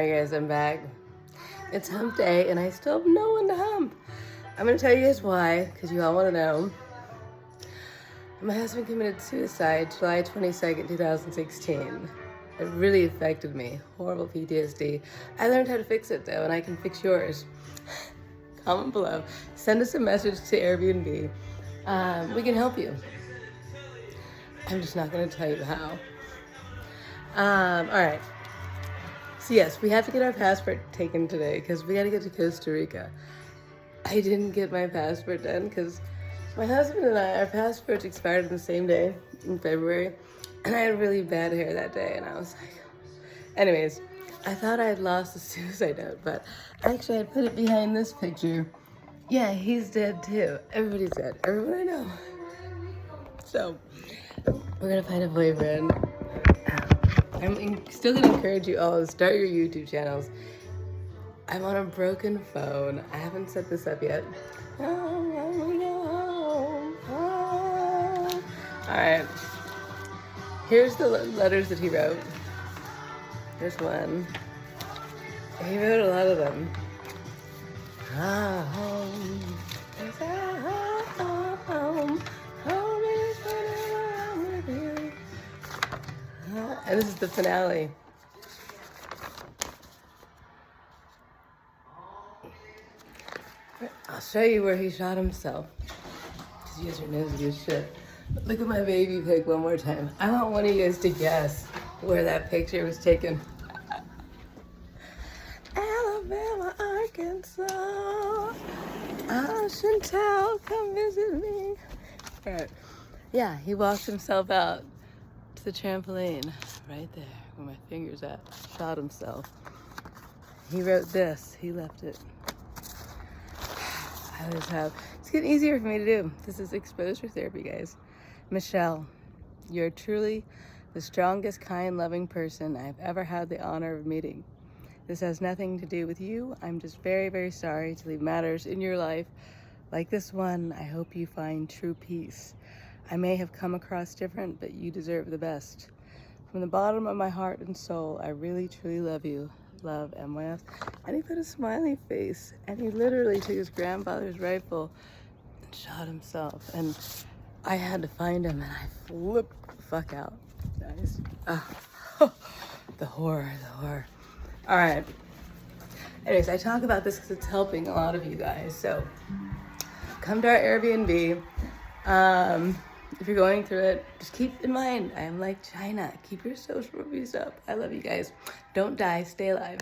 Hey guys, I'm back. It's hump day and I still have no one to hump. I'm gonna tell you guys why, because you all wanna know. My husband committed suicide July 22nd, 2016. It really affected me. Horrible PTSD. I learned how to fix it though, and I can fix yours. Comment below. Send us a message to Airbnb. We can help you. I'm just not gonna tell you how. All right. So yes, we have to get our passport taken today because we got to get to Costa Rica. I didn't get my passport done because my husband and I, our passports expired on the same day in February, and I had really bad hair that day, and I was like, anyways, I thought I had lost the suicide note, but actually I put it behind this picture. Yeah, he's dead too. Everybody's dead. Everyone I know. So we're gonna find a boyfriend. I'm still gonna encourage you all to start your YouTube channels. I'm on a broken phone. I haven't set this up yet. Alright. Here's the letters that he wrote. Here's one. He wrote a lot of them. Home is our home. Home is whenever I'm with you. And this is the finale. I'll show you where he shot himself. Because you guys are nosy as shit. But look at my baby pic one more time. I want one of you guys to guess where that picture was taken. Alabama, Arkansas. Chantel, come visit me. All right. Yeah, he walked himself out to the trampoline right there where my finger's at. Shot himself. He wrote this. He left it. I always have. It's getting easier for me to do. This is exposure therapy, guys. Michelle, you're truly the strongest, kind, loving person I've ever had the honor of meeting. This has nothing to do with you. I'm just very, very sorry to leave matters in your life like this one. I hope you find true peace. I may have come across different, but you deserve the best. From the bottom of my heart and soul, I really, truly love you. Love, MYF. And he put a smiley face, and he literally took his grandfather's rifle and shot himself. And I had to find him, and I flipped the fuck out, guys. The horror, the horror. All right. Anyways, I talk about this because it's helping a lot of you guys. So come to our Airbnb. If you're going through it, just keep in mind, I am like China. Keep your social reviews up. I love you guys. Don't die. Stay alive.